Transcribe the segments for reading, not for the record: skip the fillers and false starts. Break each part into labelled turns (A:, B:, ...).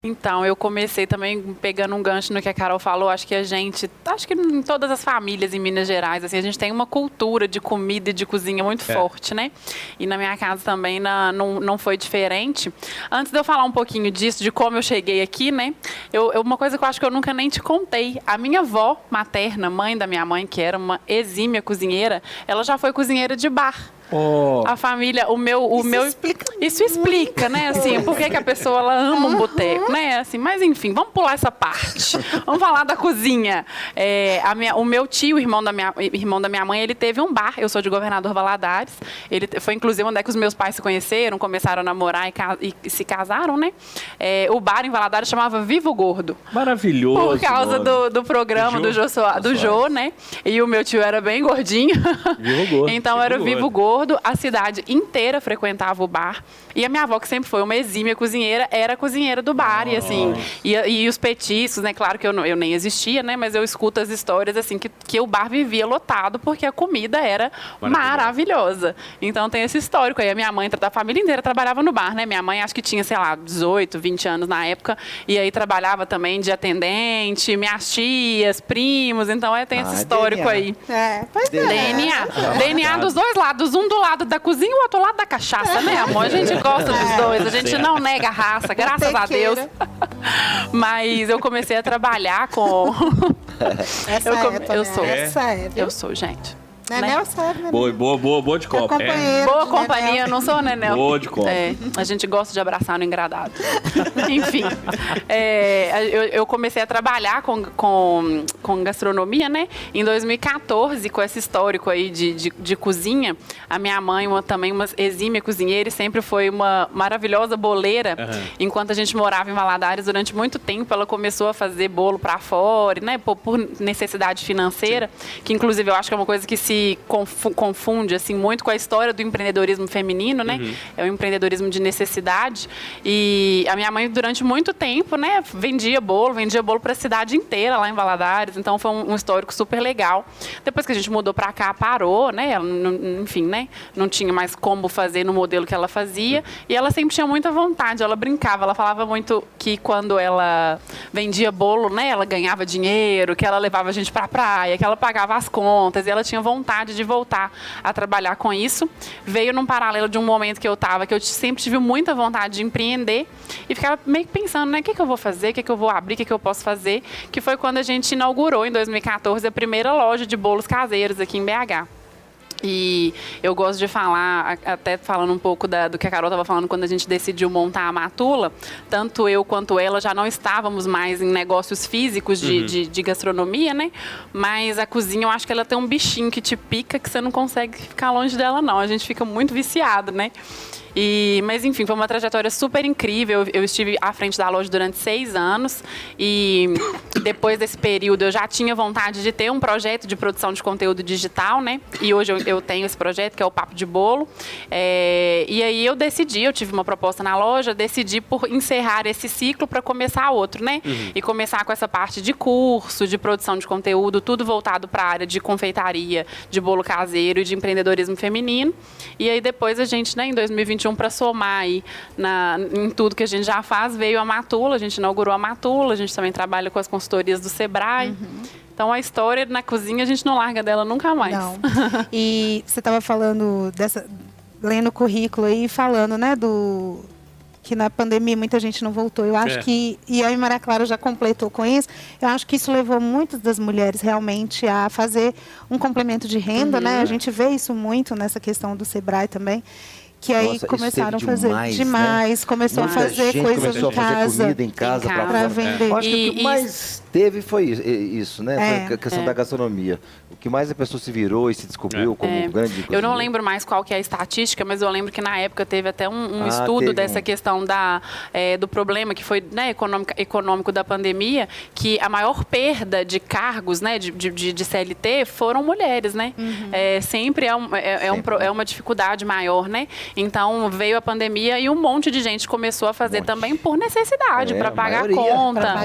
A: Então, eu comecei também pegando um gancho no que a Carol falou. Acho que em todas as famílias em Minas Gerais, assim, a gente tem uma cultura de comida e de cozinha muito forte, né? E na minha casa também não foi diferente. Antes de eu falar um pouquinho disso, de como eu cheguei aqui, né? Uma coisa que eu acho que eu nunca nem te contei. A minha avó materna, mãe da minha mãe, que era uma exímia cozinheira, ela já foi cozinheira de bar. A família, isso explica, né? Assim, por que a pessoa ela ama um boteco, né? Assim, mas enfim, vamos pular essa parte. Vamos falar da cozinha. O meu tio, irmão da minha mãe, ele teve um bar. Eu sou de Governador Valadares. Ele foi inclusive onde é que os meus pais se conheceram, começaram a namorar e se casaram, né? O bar em Valadares chamava Vivo Gordo.
B: Maravilhoso.
A: Por causa do programa do Jô, né? E o meu tio era bem gordinho.
B: Vivo Gordo.
A: Então era Vivo Gordo. A cidade inteira frequentava o bar. E a minha avó, que sempre foi uma exímia cozinheira, era cozinheira do bar. E assim, e os petiscos, né? Claro que eu nem existia, né? Mas eu escuto as histórias, assim, que o bar vivia lotado porque a comida era maravilhosa. Então tem esse histórico aí. A minha mãe, da família inteira, trabalhava no bar, né? Minha mãe, acho que tinha, sei lá, 18, 20 anos na época. E aí trabalhava também de atendente, minhas tias, primos. Então tem esse histórico
C: DNA.
A: aí.
C: Pois é.
A: DNA dos dois lados. Um do lado da cozinha e o outro lado da cachaça, né, amor? A gente gosta dos dois. A gente não nega a raça, graças a Deus. Mas eu comecei a trabalhar com... Eu sou, gente.
C: Nenel sabe, né?
B: Boa de copo.
A: Boa companhia, eu não sou, Nenel.
B: Boa de copo.
A: A gente gosta de abraçar no engradado. Enfim, eu comecei a trabalhar com gastronomia, né? Em 2014, com esse histórico aí de cozinha. A minha mãe, também uma exímia cozinheira, e sempre foi uma maravilhosa boleira. Enquanto a gente morava em Valadares, durante muito tempo, ela começou a fazer bolo para fora, né? Por necessidade financeira, que inclusive eu acho que é uma coisa que se confunde assim muito com a história do empreendedorismo feminino, né? É um empreendedorismo de necessidade. E a minha mãe, durante muito tempo, né, vendia bolo para a cidade inteira lá em Valadares. Então foi um histórico super legal. Depois que a gente mudou para cá, parou, né? Ela, enfim, né? Não tinha mais como fazer no modelo que ela fazia. E ela sempre tinha muita vontade. Ela brincava, ela falava muito que quando ela vendia bolo, né, ela ganhava dinheiro, que ela levava a gente para a praia, que ela pagava as contas, e ela tinha vontade de voltar a trabalhar com isso. Veio num paralelo de um momento que eu sempre tive muita vontade de empreender e ficava meio que pensando, né, o que eu vou fazer, o que eu vou abrir, o que eu posso fazer, que foi quando a gente inaugurou, em 2014, a primeira loja de bolos caseiros aqui em BH. E eu gosto de falar, até falando um pouco do que a Carol estava falando, quando a gente decidiu montar a Matula, tanto eu quanto ela já não estávamos mais em negócios físicos de gastronomia, né? Mas a cozinha, eu acho que ela tem um bichinho que te pica, que você não consegue ficar longe dela, não. A gente fica muito viciado, né? Mas, enfim, foi uma trajetória super incrível. Eu estive à frente da loja durante 6 anos e depois desse período eu já tinha vontade de ter um projeto de produção de conteúdo digital, né? E hoje eu tenho esse projeto, que é o Papo de Bolo. E aí eu tive uma proposta na loja, decidi por encerrar esse ciclo para começar outro, né? E começar com essa parte de curso, de produção de conteúdo, tudo voltado para a área de confeitaria, de bolo caseiro e de empreendedorismo feminino. E aí depois a gente, né, em 2021, para somar aí em tudo que a gente já faz, veio a Matula, a gente inaugurou a Matula, a gente também trabalha com as consultorias do Sebrae. Então, a história na cozinha, a gente não larga dela nunca mais.
C: Não. E você estava falando lendo o currículo aí, falando, né, que na pandemia muita gente não voltou. Eu acho que, e a Maria Clara já completou com isso, eu acho que isso levou muitas das mulheres realmente a fazer um complemento de renda, né? A gente vê isso muito nessa questão do Sebrae também. Que aí começaram a fazer demais, né? Começou a fazer coisas em casa,
D: comida em casa
C: para vender.
D: Eu acho que o que mais teve foi isso, né? Foi a questão da gastronomia. O que mais a pessoa se virou e se descobriu como grande cozinheiro.
A: Eu não lembro mais qual que é a estatística, mas eu lembro que na época teve até um estudo dessa questão do problema que foi, né, econômico da pandemia, que a maior perda de cargos, né, de CLT foram mulheres, né? Sempre é uma dificuldade maior, né? Então veio a pandemia e um monte de gente começou a fazer também por necessidade, para pagar a conta.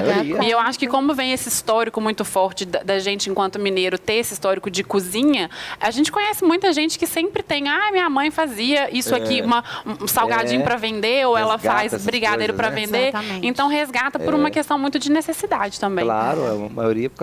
A: E eu acho que como vem esse histórico muito forte da gente, enquanto mineiro, ter esse histórico de cozinha, a gente conhece muita gente que sempre tem, minha mãe fazia isso aqui, um salgadinho para vender, ou ela faz brigadeiro para vender.
C: Exatamente.
A: Então resgata por uma questão muito de necessidade também.
D: Claro, a maioria